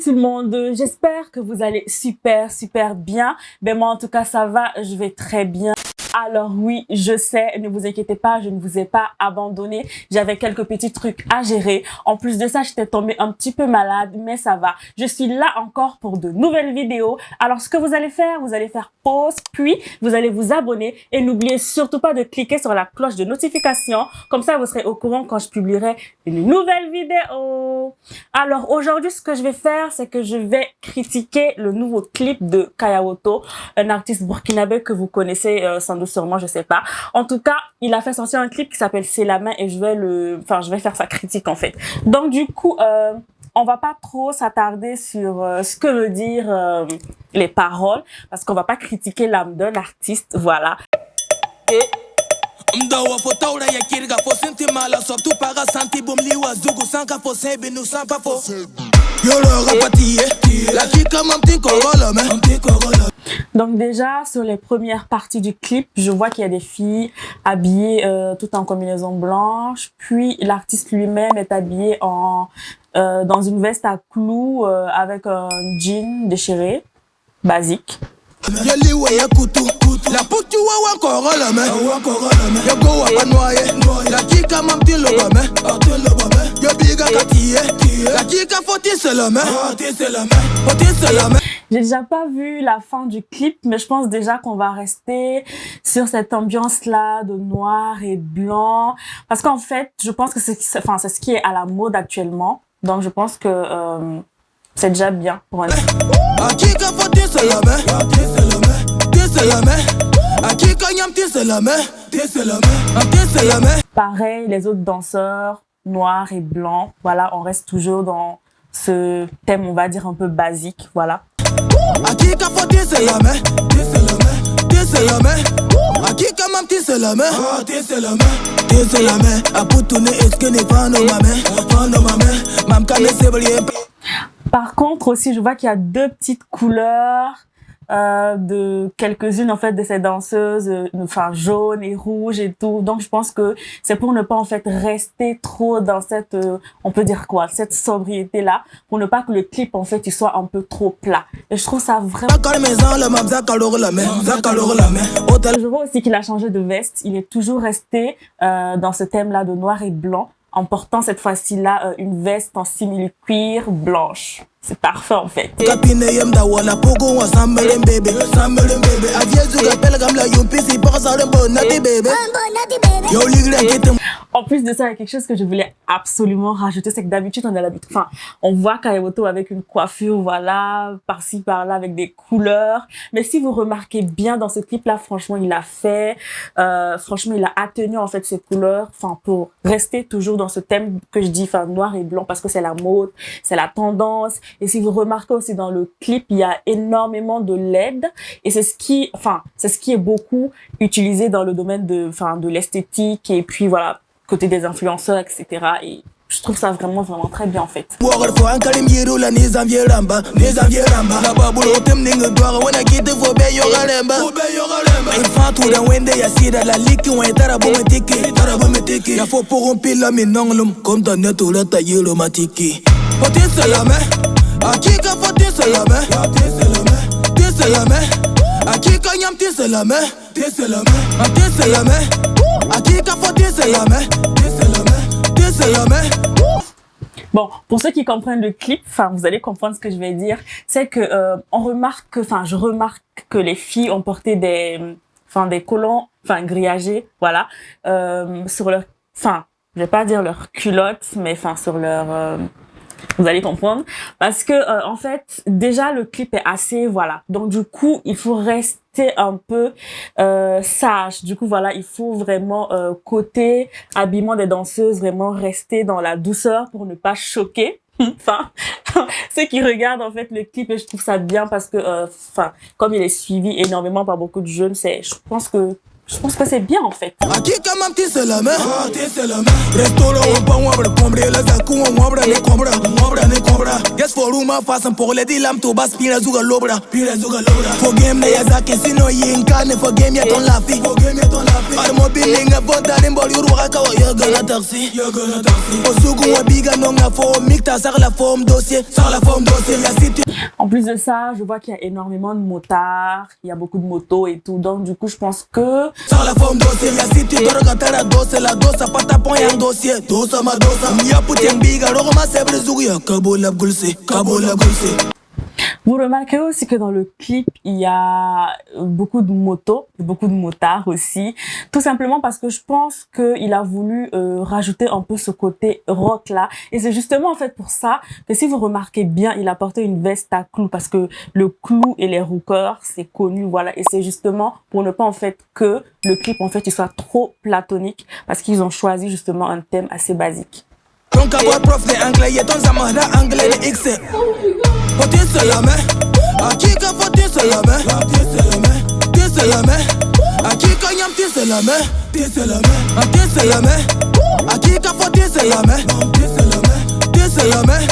tout le monde, j'espère que vous allez super bien. Ben moi en tout cas ça va, je vais très bien. Alors oui, je sais, ne vous inquiétez pas, je ne vous ai pas abandonné. J'avais quelques petits trucs à gérer. En plus de ça, j'étais tombée un petit peu malade, mais ça va. Je suis là encore pour de nouvelles vidéos. Alors ce que vous allez faire pause, puis vous allez vous abonner et n'oubliez surtout pas de cliquer sur la cloche de notification. Comme ça, vous serez au courant quand je publierai une nouvelle vidéo. Alors aujourd'hui, ce que je vais faire, c'est que je vais critiquer le nouveau clip de Kayawoto, un artiste burkinabé que vous connaissez sans doute sûrement, je sais pas. En tout cas, il a fait sortir un clip qui s'appelle C'est la main et je vais faire sa critique en fait. Donc du coup, on va pas trop s'attarder sur ce que veut dire les paroles parce qu'on va pas critiquer l'âme d'un artiste, voilà. Et donc déjà, sur les premières parties du clip, je vois qu'il y a des filles habillées tout en combinaison blanche, puis l'artiste lui-même est habillé dans une veste à clous avec un jean déchiré, basique. J'ai déjà pas vu la fin du clip, mais je pense déjà qu'on va rester sur cette ambiance-là de noir et blanc. Parce qu'en fait, je pense que c'est ce qui est à la mode actuellement. Donc je pense que c'est déjà bien pour un... Pareil, les autres danseurs, noirs et blancs, voilà, on reste toujours dans ce thème, on va dire, un peu basique, voilà. Par contre aussi, je vois qu'il y a deux petites couleurs de quelques-unes en fait de ces danseuses, jaune et rouge et tout. Donc je pense que c'est pour ne pas en fait rester trop dans cette on peut dire quoi, cette sobriété là, pour ne pas que le clip en fait il soit un peu trop plat. Et je trouve ça vraiment... Je vois aussi qu'il a changé de veste, il est toujours resté dans ce thème là de noir et blanc, en portant cette fois-ci là une veste en simili-cuir blanche. C'est parfait en fait. En plus de ça, il y a quelque chose que je voulais absolument rajouter, c'est que d'habitude on a l'habitude, on voit Kayawoto avec une coiffure, voilà, par-ci par-là avec des couleurs. Mais si vous remarquez bien dans ce clip-là, franchement, il a atténué en fait ces couleurs, pour rester toujours dans ce thème que je dis, noir et blanc, parce que c'est la mode, c'est la tendance. Et si vous remarquez aussi dans le clip, il y a énormément de LED et c'est ce qui est beaucoup utilisé dans le domaine de l'esthétique et puis voilà, côté des influenceurs, etc. Et je trouve ça vraiment très bien en fait. Bon, pour ceux qui comprennent le clip, vous allez comprendre ce que je vais dire. C'est que je remarque que les filles ont porté des collants, grillagés, voilà, sur leur, je vais pas dire leur culotte, mais sur leur vous allez comprendre, parce que en fait déjà le clip est assez, voilà, donc du coup il faut rester un peu sage. Du coup voilà, il faut vraiment côté habillement des danseuses vraiment rester dans la douceur pour ne pas choquer ceux qui regardent en fait le clip. Et je trouve ça bien parce que comme il est suivi énormément par beaucoup de jeunes, je pense que Je pense que c'est bien en fait. En plus de ça, je vois qu'il y a énormément de motards, il y a beaucoup de motos et tout. Donc du coup, je pense que vous remarquez aussi que dans le clip, il y a beaucoup de motos, beaucoup de motards aussi. Tout simplement parce que je pense qu'il a voulu rajouter un peu ce côté rock là. Et c'est justement en fait pour ça que si vous remarquez bien, il a porté une veste à clous parce que le clou et les rockers, c'est connu, voilà. Et c'est justement pour ne pas en fait que le clip en fait il soit trop platonique parce qu'ils ont choisi justement un thème assez basique. Donc prof de anglais, ton zamana anglais de X. Faut-il se la main? À qui que faut-il se la main? T'es se la main? À qui que yam t'es se la main? T'es se la main? T'es se la main? À qui que faut-il se la main? T'es se la main?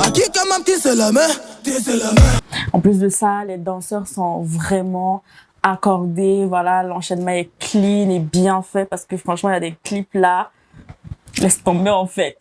À qui que mam t'es se la main? T'es se la main? En plus de ça, les danseurs sont vraiment accordés. Voilà, l'enchaînement est clean et bien fait parce que franchement, il y a des clips là. Laisse tomber en fait.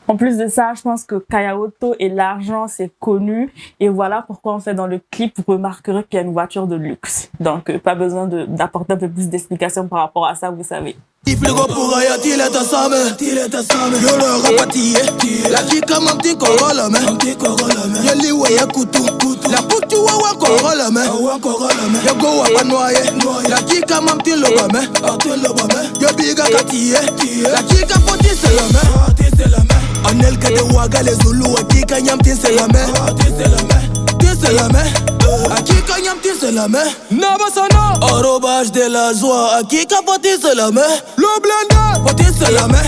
En plus de ça, je pense que Kaya Otto et l'argent, c'est connu. Et voilà pourquoi en fait dans le clip, vous remarquerez qu'il y a une voiture de luxe. Donc, pas besoin d'apporter un peu plus d'explications par rapport à ça, vous savez. De la joie, qui la main? Le blender, la main.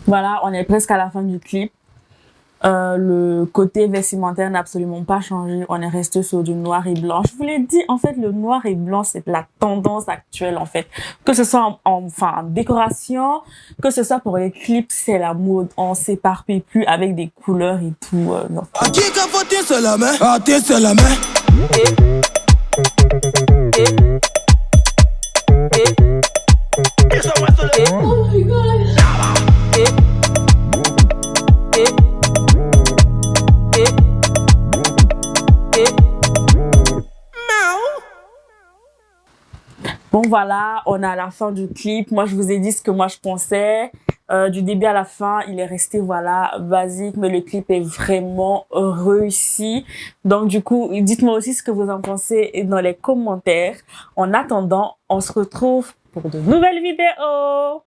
Voilà, on est presque à la fin du clip. Le côté vestimentaire n'a absolument pas changé. On est resté sur du noir et blanc. Je vous l'ai dit, en fait, le noir et blanc, c'est la tendance actuelle, en fait. Que ce soit en décoration, que ce soit pour les clips, c'est la mode. On s'éparpille plus avec des couleurs et tout. Non. À qui qu'a voté c'est la main? Ah, t'es c'est la main. Bon voilà, on est à la fin du clip. Moi, je vous ai dit ce que moi je pensais. Du début à la fin, il est resté voilà basique, mais le clip est vraiment réussi. Donc du coup, dites-moi aussi ce que vous en pensez dans les commentaires. En attendant, on se retrouve pour de nouvelles vidéos.